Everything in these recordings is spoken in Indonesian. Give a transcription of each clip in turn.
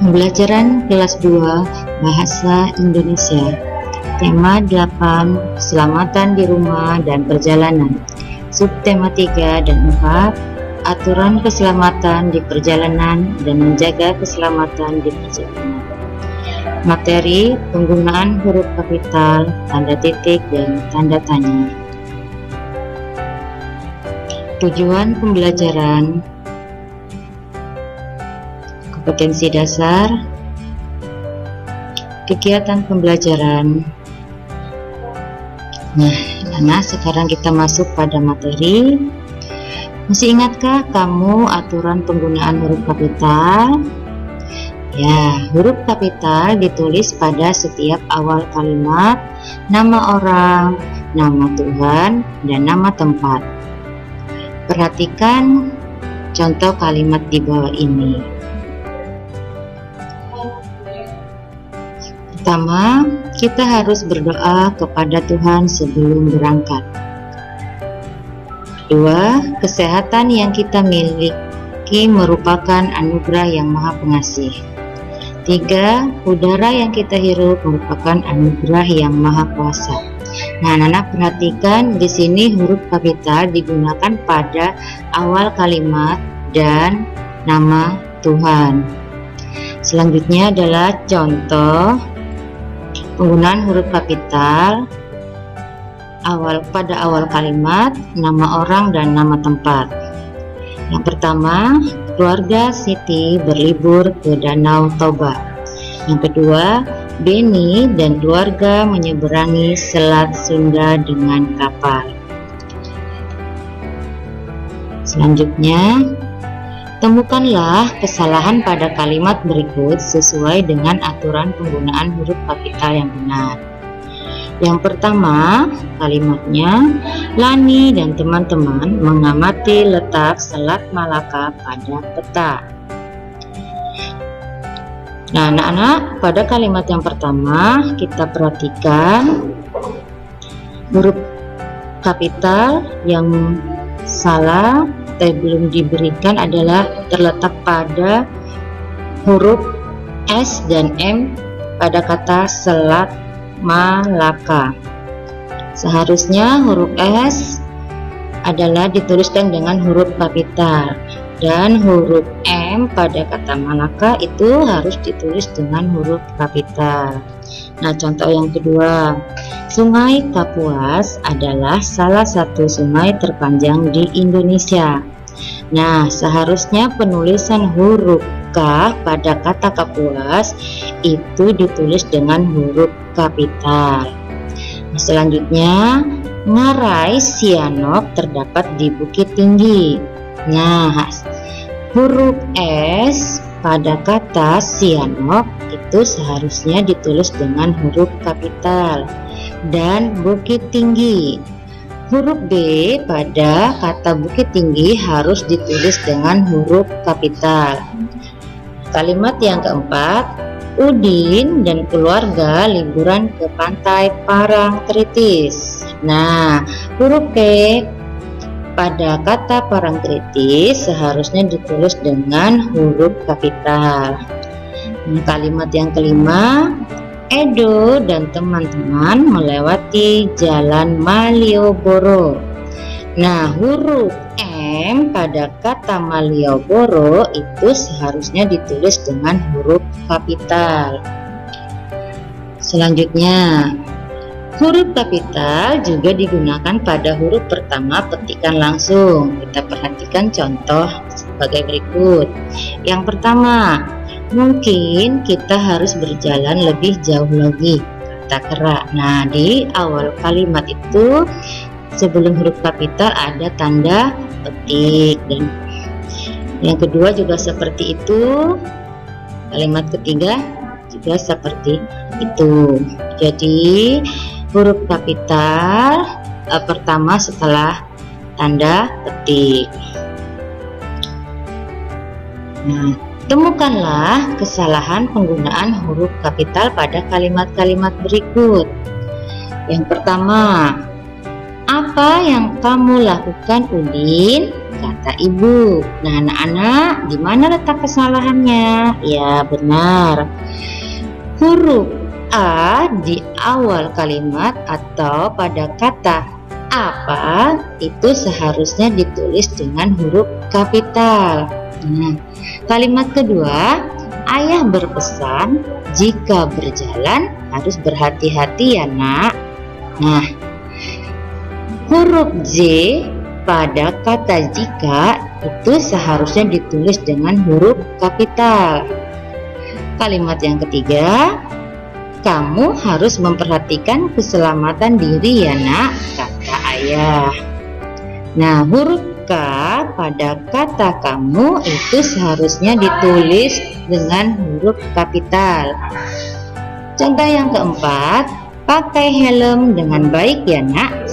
Pembelajaran kelas 2 Bahasa Indonesia. Tema 8 Keselamatan di rumah dan perjalanan. Subtema 3 dan 4 Aturan keselamatan di perjalanan dan menjaga keselamatan di perjalanan. Materi penggunaan huruf kapital, tanda titik, dan tanda tanya. Tujuan pembelajaran: kompetensi dasar, kegiatan pembelajaran. Nah, anak, sekarang kita masuk pada materi. Masih ingatkah kamu aturan penggunaan huruf kapital? Ya, huruf kapital ditulis pada setiap awal kalimat, nama orang, nama Tuhan, dan nama tempat. Perhatikan contoh kalimat di bawah ini. Pertama, kita harus berdoa kepada Tuhan sebelum berangkat. Kedua, kesehatan yang kita miliki merupakan anugerah yang Maha Pengasih. Tiga, udara yang kita hirup merupakan anugerah yang Maha Kuasa. Nah, anak-anak perhatikan di sini huruf kapital digunakan pada awal kalimat dan nama Tuhan. Selanjutnya adalah contoh penggunaan huruf kapital pada awal kalimat, nama orang, dan nama tempat. Yang pertama, keluarga Siti berlibur ke Danau Toba. Yang kedua, Beni dan keluarga menyeberangi Selat Sunda dengan kapal. Selanjutnya, temukanlah kesalahan pada kalimat berikut sesuai dengan aturan penggunaan huruf kapital yang benar. Yang pertama, kalimatnya, Lani dan teman-teman mengamati letak Selat Malaka pada peta. Nah, anak-anak, pada kalimat yang pertama kita perhatikan huruf kapital yang salah belum diberikan adalah terletak pada huruf S dan M pada kata Selat Malaka. Seharusnya huruf S adalah dituliskan dengan huruf kapital dan huruf M pada kata Malaka itu harus ditulis dengan huruf kapital. Nah, contoh yang kedua, Sungai Kapuas adalah salah satu sungai terpanjang di Indonesia. Nah, seharusnya penulisan huruf K pada kata Kapuas itu ditulis dengan huruf kapital. Selanjutnya, Ngarai Sianok terdapat di Bukit Tinggi. Nah, huruf S pada kata Sianok itu seharusnya ditulis dengan huruf kapital dan Bukit Tinggi. Huruf B pada kata Bukit Tinggi harus ditulis dengan huruf kapital. Kalimat yang keempat, Udin dan keluarga liburan ke pantai Parangtritis. Nah, huruf P pada kata Parangtritis seharusnya ditulis dengan huruf kapital. Kalimat yang kelima, Edo dan teman-teman melewati Jalan Malioboro. Nah, huruf M pada kata Malioboro itu seharusnya ditulis dengan huruf kapital. Selanjutnya, huruf kapital juga digunakan pada huruf pertama petikan langsung. Kita perhatikan contoh sebagai berikut. Yang pertama, mungkin kita harus berjalan lebih jauh lagi, kata Kera. Nah, di awal kalimat itu sebelum huruf kapital ada tanda petik, dan yang kedua juga seperti itu. Kalimat ketiga juga seperti itu. Jadi huruf kapital pertama setelah tanda petik. Nah, temukanlah kesalahan penggunaan huruf kapital pada kalimat-kalimat berikut. Yang pertama, apa yang kamu lakukan, Udin? kata ibu. Nah, anak-anak, di mana letak kesalahannya? Ya, benar. Huruf A di awal kalimat atau pada kata apa itu seharusnya ditulis dengan huruf kapital. Nah, kalimat kedua, ayah berpesan jika berjalan harus berhati-hati ya nak. Nah, huruf J pada kata jika itu seharusnya ditulis dengan huruf kapital. Kalimat yang ketiga, kamu harus memperhatikan keselamatan diri ya nak, kata ayah. Nah, huruf K pada kata kamu itu seharusnya ditulis dengan huruf kapital. Contoh yang keempat, pakai helm dengan baik ya nak,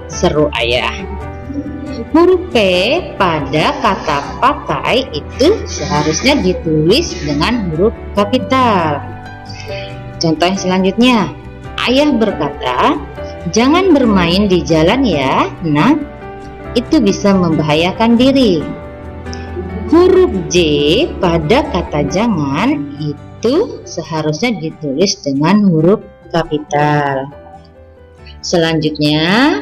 seru ayah. Huruf P pada kata pakai itu seharusnya ditulis dengan huruf kapital. Contoh yang selanjutnya, ayah berkata, jangan bermain di jalan ya, nah, itu bisa membahayakan diri. Huruf J pada kata jangan itu seharusnya ditulis dengan huruf kapital. Selanjutnya,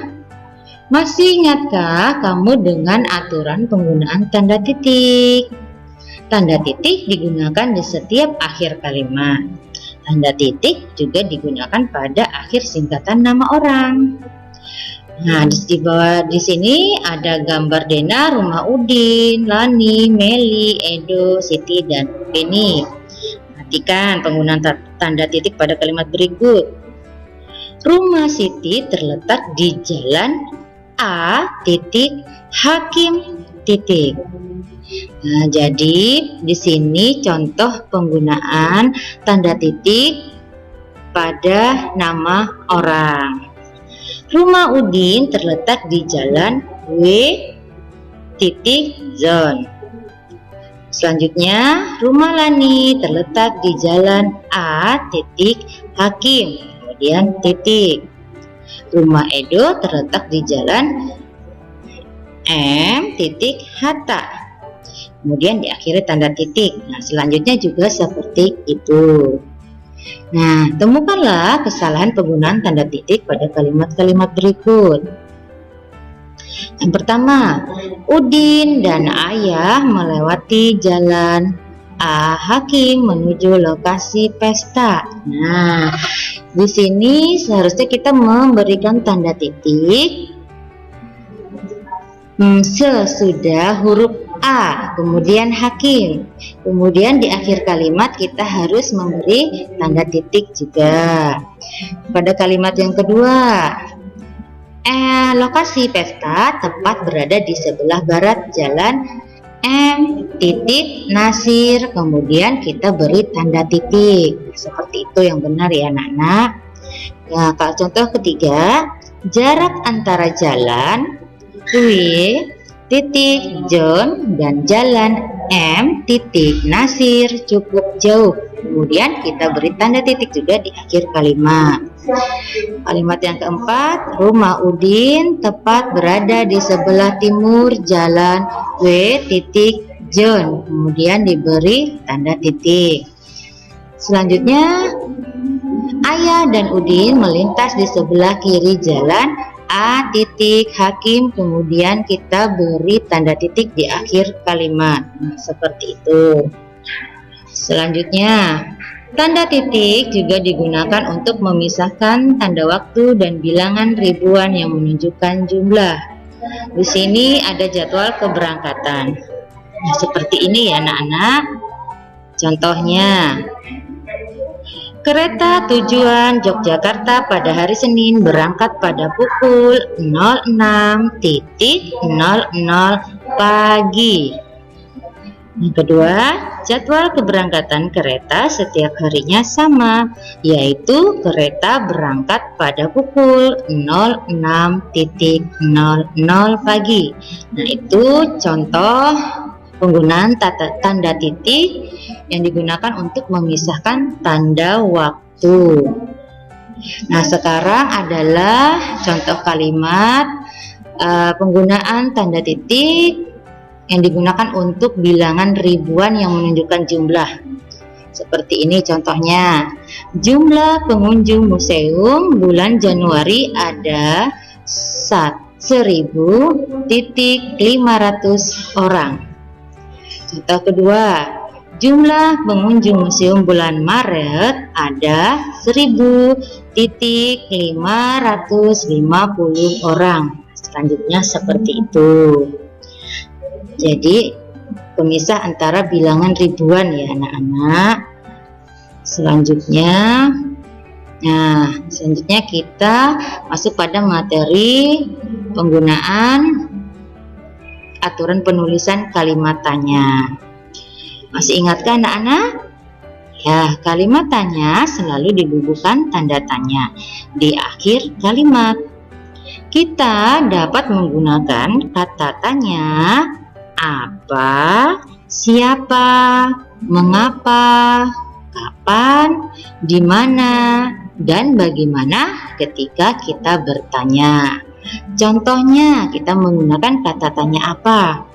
masih ingatkah kamu dengan aturan penggunaan tanda titik? Tanda titik digunakan di setiap akhir kalimat. Tanda titik juga digunakan pada akhir singkatan nama orang. Nah, di bawah di sini ada gambar Dena, rumah Udin, Lani, Meli, Edo, Siti, dan Beni. Perhatikan penggunaan tanda titik pada kalimat berikut. Rumah Siti terletak di jalan A titik Hakim titik. Nah, jadi di sini contoh penggunaan tanda titik pada nama orang. Rumah Udin terletak di jalan W titik Zon. Selanjutnya, rumah Lani terletak di jalan A titik Hakim, kemudian titik. Rumah Edo terletak di jalan M titik Hatta, kemudian diakhiri tanda titik. Nah, selanjutnya juga seperti itu. Nah, temukanlah kesalahan penggunaan tanda titik pada kalimat-kalimat berikut. Yang pertama, Udin dan ayah melewati jalan A Hakim menuju lokasi pesta. Nah, di sini seharusnya kita memberikan tanda titik sesudah huruf A, kemudian Hakim. Kemudian di akhir kalimat kita harus memberi tanda titik juga. Pada kalimat yang kedua, lokasi pesta tepat berada di sebelah barat jalan M titik Nasir, kemudian kita beri tanda titik. Seperti itu yang benar ya anak-anak. Nah, kalau contoh ketiga, jarak antara jalan W titik John dan jalan M titik Nasir cukup jauh. Kemudian kita beri tanda titik juga di akhir kalimat. Kalimat yang keempat, rumah Udin tepat berada di sebelah timur jalan W titik John, kemudian diberi tanda titik. Selanjutnya, ayah dan Udin melintas di sebelah kiri jalan A titik Hakim, kemudian kita beri tanda titik di akhir kalimat. Nah, seperti itu. Selanjutnya, tanda titik juga digunakan untuk memisahkan tanda waktu dan bilangan ribuan yang menunjukkan jumlah. Di sini ada jadwal keberangkatan. Nah, seperti ini ya anak-anak. Contohnya, kereta tujuan Yogyakarta pada hari Senin berangkat pada pukul 06.00 pagi. Yang kedua, jadwal keberangkatan kereta setiap harinya sama, yaitu kereta berangkat pada pukul 06.00 pagi. Nah, itu contoh penggunaan tanda titik yang digunakan untuk memisahkan tanda waktu. Nah, sekarang adalah contoh kalimat penggunaan tanda titik yang digunakan untuk bilangan ribuan yang menunjukkan jumlah. Seperti ini contohnya. Jumlah pengunjung museum bulan Januari ada 1.500 orang. Contoh kedua, jumlah pengunjung museum bulan Maret ada 1.550 orang. Selanjutnya seperti itu. Jadi pemisah antara bilangan ribuan ya anak-anak. Selanjutnya kita masuk pada materi penggunaan aturan penulisan kalimat tanya. Masih ingatkah anak-anak? Ya, kalimat tanya selalu dibubuhkan tanda tanya di akhir kalimat. Kita dapat menggunakan kata tanya apa, siapa, mengapa, kapan, di mana, dan bagaimana ketika kita bertanya. Contohnya, kita menggunakan kata tanya apa.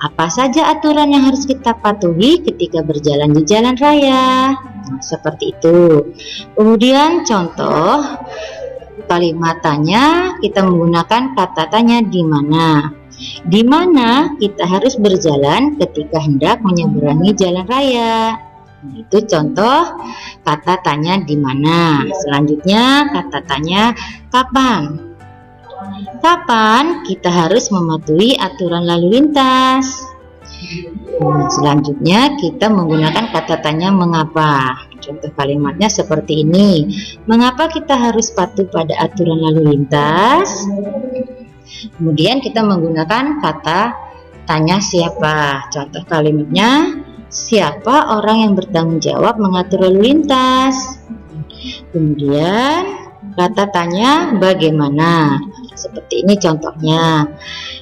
Apa saja aturan yang harus kita patuhi ketika berjalan di jalan raya? Nah, seperti itu. Kemudian contoh kalimat tanya, kita menggunakan kata tanya di mana. Di mana kita harus berjalan ketika hendak menyeberangi jalan raya. Itu contoh kata tanya di mana. Selanjutnya kata tanya kapan. Kapan kita harus mematuhi aturan lalu lintas. Selanjutnya kita menggunakan kata tanya mengapa. Contoh kalimatnya seperti ini. Mengapa kita harus patuh pada aturan lalu lintas? Kemudian kita menggunakan kata tanya siapa. Contoh kalimatnya, siapa orang yang bertanggung jawab mengatur lalu lintas? Kemudian kata tanya bagaimana. Seperti ini contohnya.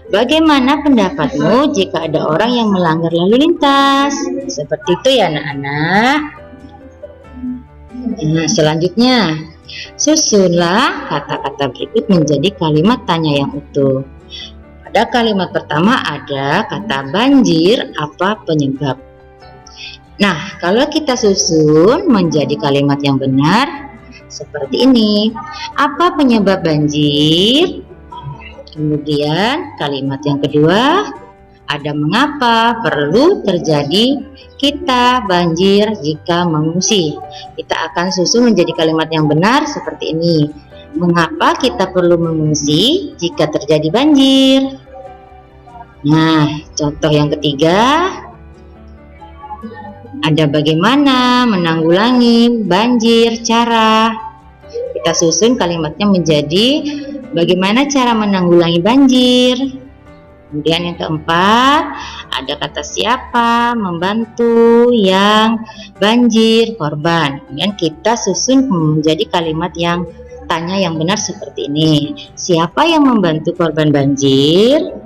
Bagaimana pendapatmu jika ada orang yang melanggar lalu lintas? Seperti itu ya anak-anak. Nah, selanjutnya susunlah kata-kata berikut menjadi kalimat tanya yang utuh. Pada kalimat pertama ada kata banjir, apa penyebab? Nah, kalau kita susun menjadi kalimat yang benar seperti ini. Apa penyebab banjir? Kemudian kalimat yang kedua ada mengapa perlu terjadi kita banjir jika mengungsi. Kita akan susun menjadi kalimat yang benar seperti ini. Mengapa kita perlu mengungsi jika terjadi banjir? Nah, contoh yang ketiga ada bagaimana menanggulangi banjir cara. Kita susun kalimatnya menjadi bagaimana cara menanggulangi banjir. Kemudian yang keempat ada kata siapa membantu yang banjir korban. Kemudian kita susun menjadi kalimat yang tanya yang benar seperti ini. Siapa yang membantu korban banjir?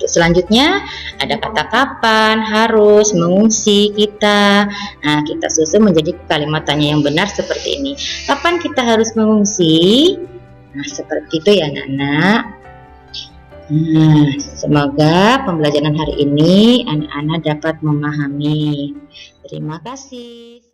Selanjutnya ada kata kapan, harus, mengungsi, kita. Nah, kita susun menjadi kalimat tanya yang benar seperti ini. Kapan kita harus mengungsi? Nah, seperti itu ya anak-anak. Nah, semoga pembelajaran hari ini anak-anak dapat memahami. Terima kasih.